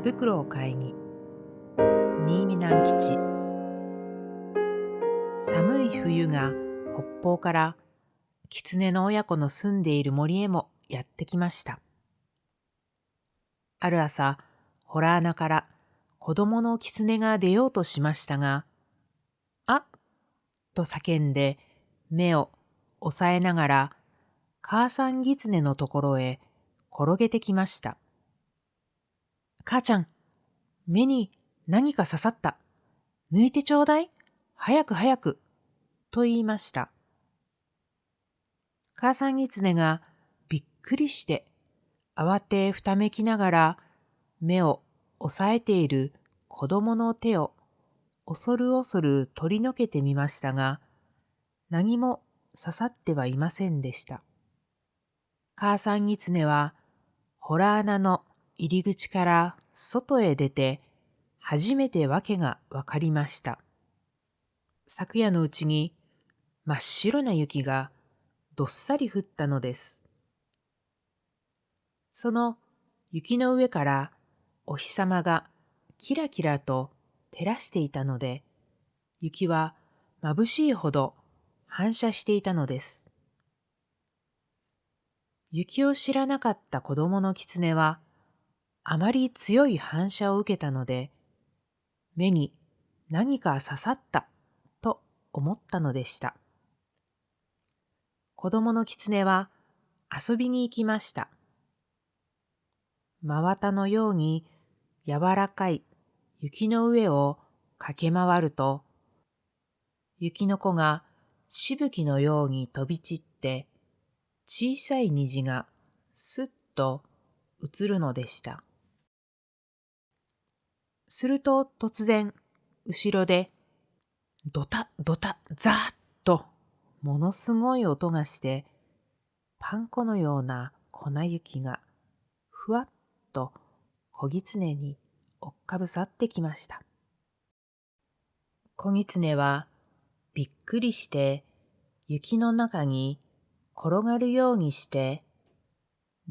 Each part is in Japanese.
袋を買いに新見南吉。寒い冬が北方から狐の親子の住んでいる森へもやってきました。ある朝、洞穴から子供の狐が出ようとしましたが、あっと叫んで目を押さえながら母さん狐のところへ転げてきました。母ちゃん、目に何か刺さった。抜いてちょうだい。早く早く。と言いました。母さん狐がびっくりして慌てふためきながら目を押さえている子供の手を恐る恐る取り除けてみましたが、何も刺さってはいませんでした。母さん狐は洞穴の入り口から外へ出て初めて訳がわかりました。昨夜のうちに真っ白な雪がどっさり降ったのです。その雪の上からお日様がキラキラと照らしていたので、雪は眩しいほど反射していたのです。雪を知らなかった子供の狐は、あまり強い反射を受けたので、目に何か刺さったと思ったのでした。子供の狐は遊びに行きました。真綿のように柔らかい雪の上を駆け回ると、雪の子がしぶきのように飛び散って、小さい虹がすっと映るのでした。すると突然、後ろでドタドタザーッとものすごい音がして、パン粉のような粉雪がふわっと小狐に追っかぶさってきました。小狐はびっくりして雪の中に転がるようにして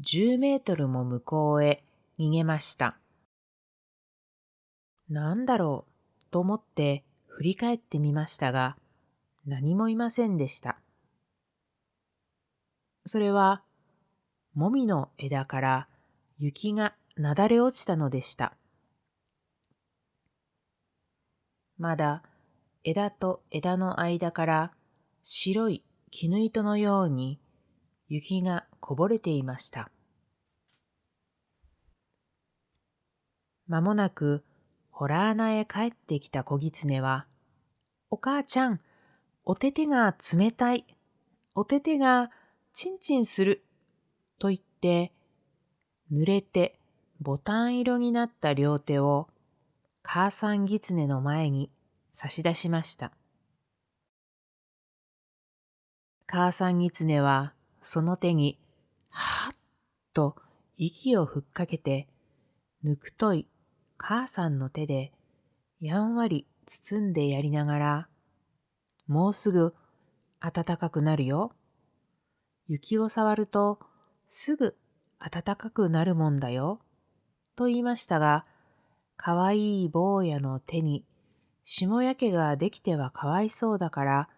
10メートルも向こうへ逃げました。なんだろうと思って振り返ってみましたが、何もいませんでした。それはもみの枝から雪がなだれ落ちたのでした。まだ枝と枝の間から白い絹糸のように雪がこぼれていました。まもなく洞穴へ帰ってきた小狐は、お母ちゃん、お手手が冷たい。お手手がチンチンする。と言って、濡れてボタン色になった両手を母さん狐の前に差し出しました。母さん狐はその手にはっと息をふっかけて、ぬくとい母さんの手でやんわり包んでやりながら、もうすぐ暖かくなるよ。雪を触るとすぐ暖かくなるもんだよ。と言いましたが、かわいい坊やの手に霜焼けができてはかわいそうだから、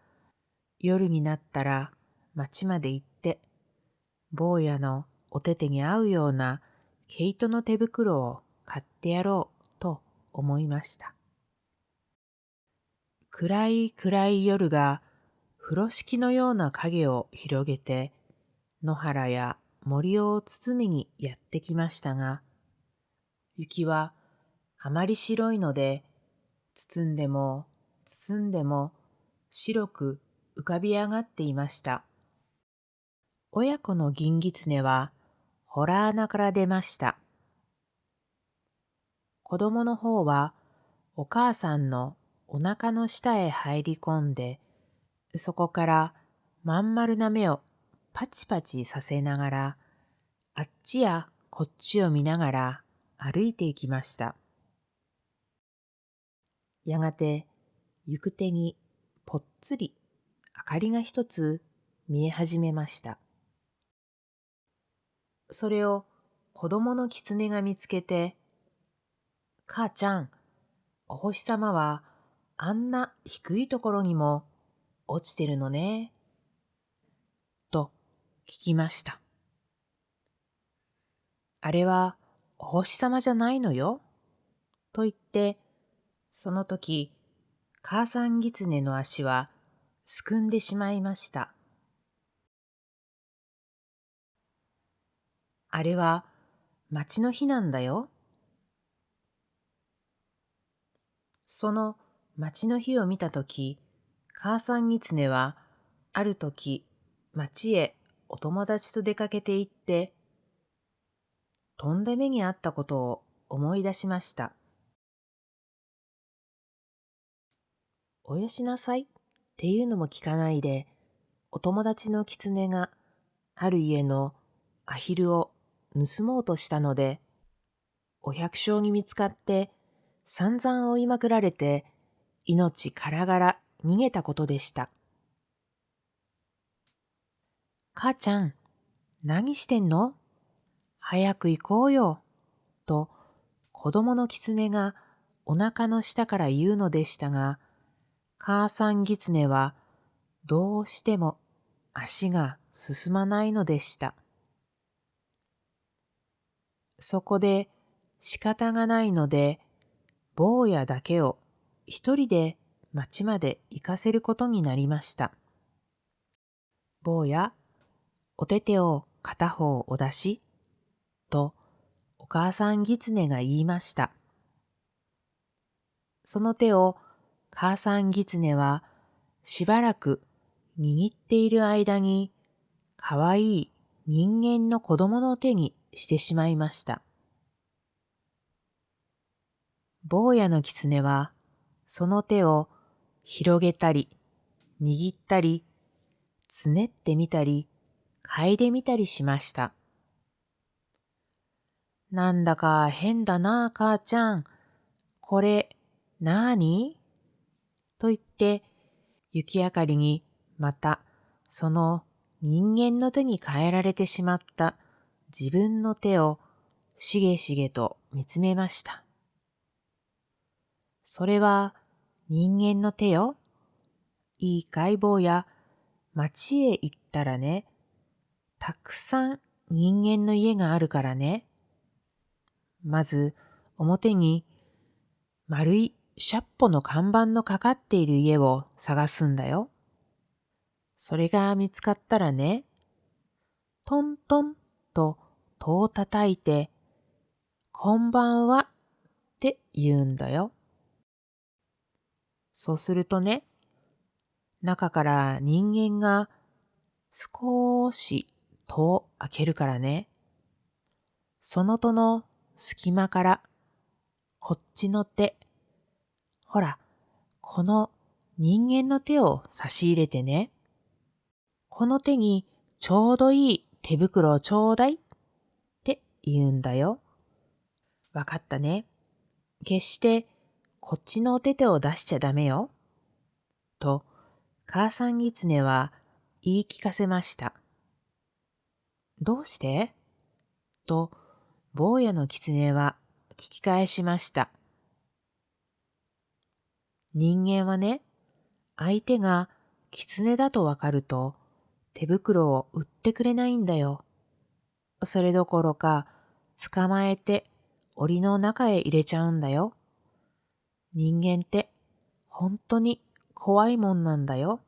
夜になったら町まで行って、坊やのお手手に合うような毛糸の手袋を買ってやろうと思いました。暗い暗い夜が風呂敷のような影を広げて、野原や森を包みにやってきましたが、雪はあまり白いので、包んでも包んでも白く浮かび上がっていました。親子の銀狐は洞穴から出ました。子供の方はお母さんのお腹の下へ入り込んで、そこからまん丸な目をパチパチさせながら、あっちやこっちを見ながら歩いていきました。やがて行く手にぽっつり明かりが一つ見え始めました。それを子供の狐が見つけて、母ちゃん、お星様はあんな低いところにも落ちてるのね。と聞きました。あれはお星様じゃないのよ。と言って、その時、母さん狐の足はすくんでしまいました。あれは町の火なんだよ。その町の火を見たとき、母さん狐はあるとき町へお友達と出かけて行って、とんだ目にあったことを思い出しました。およしなさいっていうのも聞かないで、お友達の狐がある家のアヒルを盗もうとしたので、お百姓に見つかって散々追いまくられて命からがら逃げたことでした。母ちゃん、何してんの？早く行こうよ。と子供の狐がお腹の下から言うのでしたが、母さん狐はどうしても足が進まないのでした。そこで仕方がないので、坊やだけを一人で町まで行かせることになりました。坊や、お手手を片方お出し、とお母さん狐が言いました。その手を母さん狐はしばらく握っている間に、かわいい人間の子供の手にしてしまいました。坊やの狐はその手を広げたり、握ったり、つねってみたり、嗅いでみたりしました。なんだか変だなあ、母ちゃん。これ、なーに？と言って、雪明かりにまたその人間の手に変えられてしまった自分の手をしげしげと見つめました。それは人間の手よ。いいかい坊や、町へ行ったらね、たくさん人間の家があるからね。まず表に丸いシャッポの看板のかかっている家を探すんだよ。それが見つかったらね、トントンと戸を叩いて、こんばんはって言うんだよ。そうするとね、中から人間が少し戸を開けるからね、その戸の隙間からこっちの手、ほら、この人間の手を差し入れてね、この手にちょうどいい手袋をちょうだいって言うんだよ。わかったね。決してこっちのお手手を出しちゃダメよ。と、母さん狐は言い聞かせました。どうして？と、坊やの狐は聞き返しました。人間はね、相手が狐だとわかると手袋を売ってくれないんだよ。それどころか捕まえて檻の中へ入れちゃうんだよ。人間って本当に怖いもんなんだよ。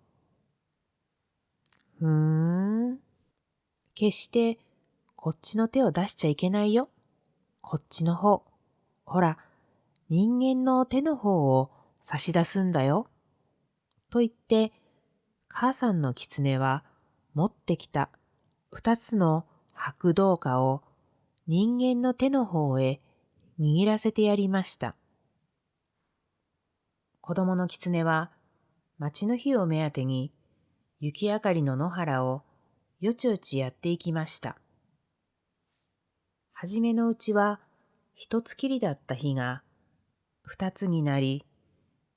ふーん。決してこっちの手を出しちゃいけないよ。こっちの方。ほら、人間の手の方を差し出すんだよ。と言って、母さんの狐は持ってきた二つの白銅貨を人間の手の方へ握らせてやりました。子供の狐は町の火を目当てに雪明かりの野原をよちよちやっていきました。はじめのうちは一つきりだった火が二つになり、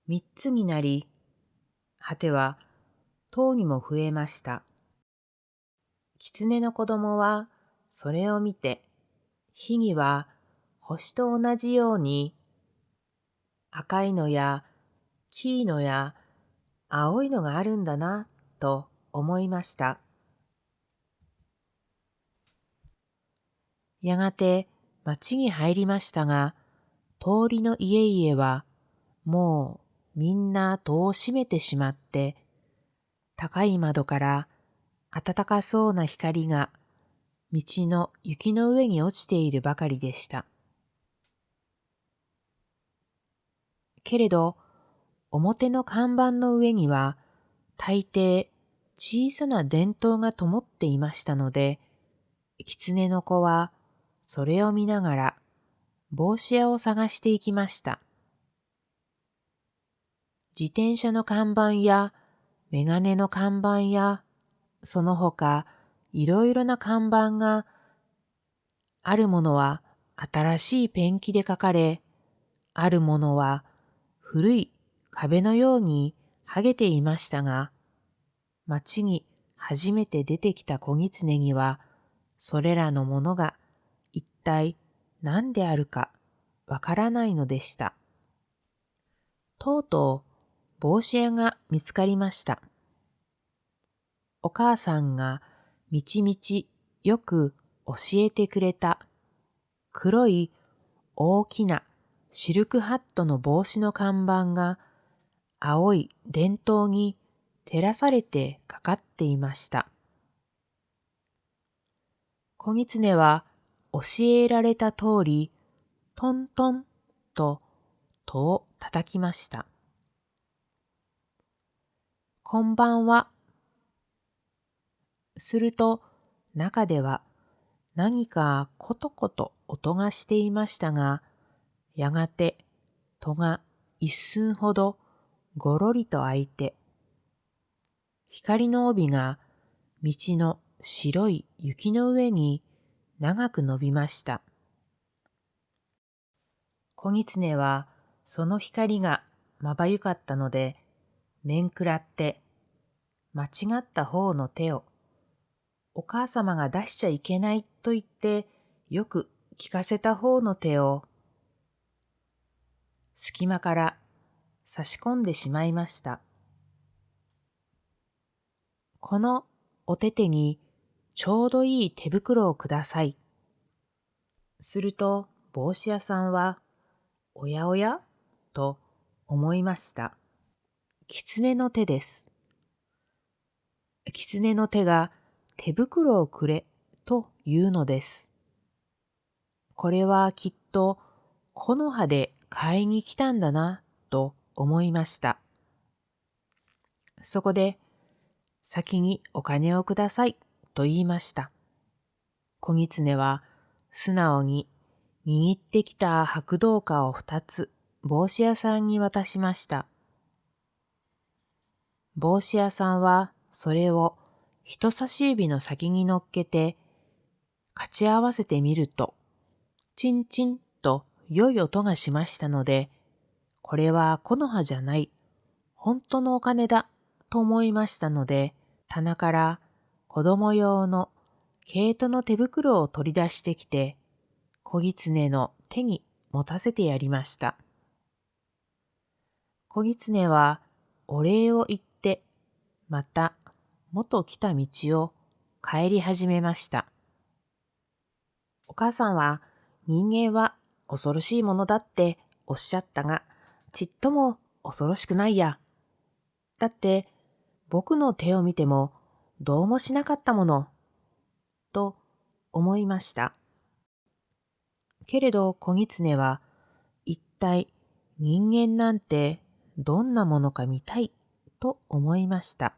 三つになり、果ては十にも増えました。狐の子供はそれを見て、火には星と同じように赤いのや黄いのや青いのがあるんだなと思いました。やがて町に入りましたが、通りの家々はもうみんな戸を閉めてしまって、高い窓から暖かそうな光が道の雪の上に落ちているばかりでした。けれど、表の看板の上には大抵小さな電灯が灯っていましたので、狐の子はそれを見ながら帽子屋を探していきました。自転車の看板やメガネの看板やその他いろいろな看板があるものは新しいペンキで書かれ、あるものは古い壁のように剥げていましたが、町に初めて出てきた子狐には、それらのものが一体何であるかわからないのでした。とうとう帽子屋が見つかりました。お母さんがみちみちよく教えてくれた黒い大きなシルクハットの帽子の看板が青い電灯に照らされてかかっていました。子狐は教えられた通り、トントンと戸を叩きました。こんばんは。すると中では何かコトコト音がしていましたが、やがて戸が一寸ほどごろりと開いて、光の帯が道の白い雪の上に長く伸びました。子狐はその光がまばゆかったので、面食らって間違った方の手をお母様が出しちゃいけないと言ってよく聞かせた方の手を隙間から差し込んでしまいました。このお手手にちょうどいい手袋をください。すると帽子屋さんは、おやおやと思いました。狐の手です。狐の手が手袋をくれというのです。これはきっと木の葉で買いに来たんだなと思いました。そこで、先にお金をくださいと言いました。小狐は素直に握ってきた白銅貨を2つ帽子屋さんに渡しました。帽子屋さんはそれを人差し指の先に乗っけて、かち合わせてみると、チンチンと良い音がしましたので、これは木の葉じゃない、本当のお金だと思いましたので、棚から子供用の毛糸の手袋を取り出してきて、小狐の手に持たせてやりました。小狐はお礼を言って、また元来た道を帰り始めました。お母さんは人間は恐ろしいものだっておっしゃったが、ちっとも恐ろしくないや。だって僕の手を見てもどうもしなかったもの、と思いました。けれど小狐は一体人間なんてどんなものか見たいと思いました。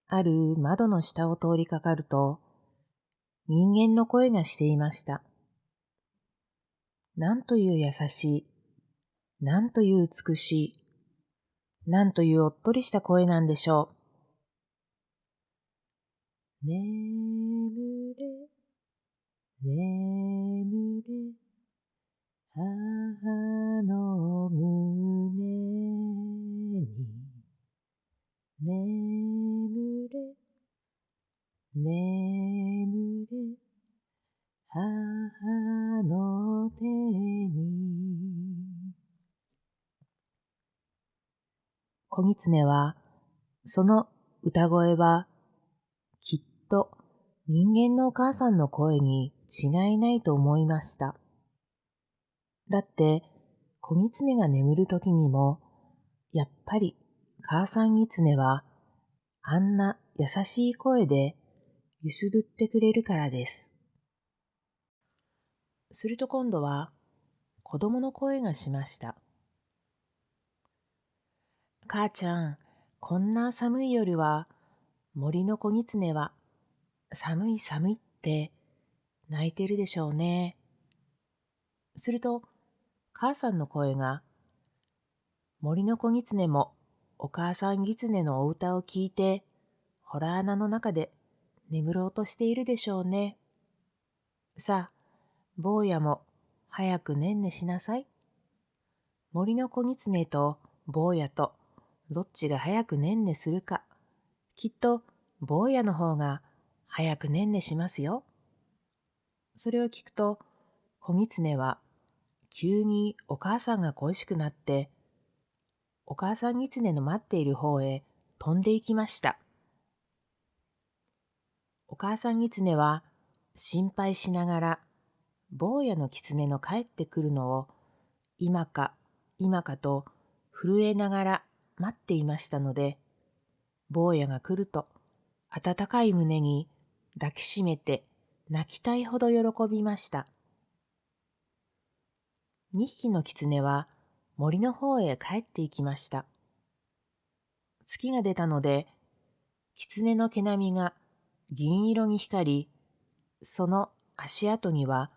ある窓の下を通りかかると、人間の声がしていました。なんという優しい、なんという美しい、なんというおっとりした声なんでしょう。眠れ、眠れ、母の胸に。眠れ、眠れ、母の手に。狐は、その歌声はきっと人間のお母さんの声に違いないと思いました。だって子狐が眠るときにも、やっぱり母さん狐はあんな優しい声で揺すぶってくれるからです。すると今度は子供の声がしました。母ちゃん、こんな寒い夜は森の子狐は寒い寒いって泣いてるでしょうね。すると母さんの声が、森の子狐もお母さん狐のお歌を聞いて洞穴の中で眠ろうとしているでしょうね。さあ、坊やも早くねんねしなさい。森の子狐と坊やとどっちが早くねんねするか、きっと坊やの方が早くねんねしますよ。それを聞くと子狐は急にお母さんが恋しくなって、お母さん狐の待っている方へ飛んでいきました。お母さん狐は心配しながら坊やの狐の帰ってくるのを今か今かと震えながら待っていましたので、坊やが来ると温かい胸に抱きしめて泣きたいほど喜びました。2匹の狐は森の方へ帰っていきました。月が出たので、狐の毛並みが銀色に光り、その足跡には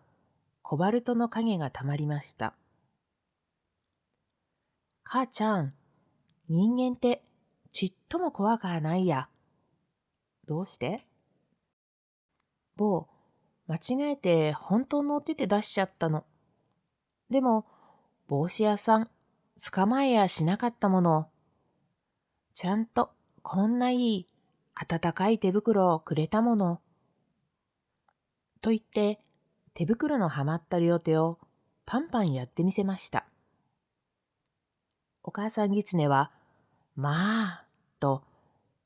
コバルトの影がたまりました。母ちゃん、人間ってちっとも怖かないや。どうして？坊、間違えて本当のお手で出しちゃったの。でも、帽子屋さん、捕まえやしなかったもの。ちゃんとこんないい温かい手袋をくれたもの。と言って、手袋のはまった両手をパンパンやってみせました。お母さん狐は、まあ、と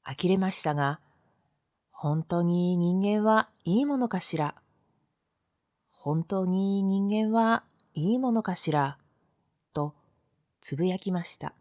呆れましたが、本当に人間はいいものかしら。本当に人間はいいものかしら。とつぶやきました。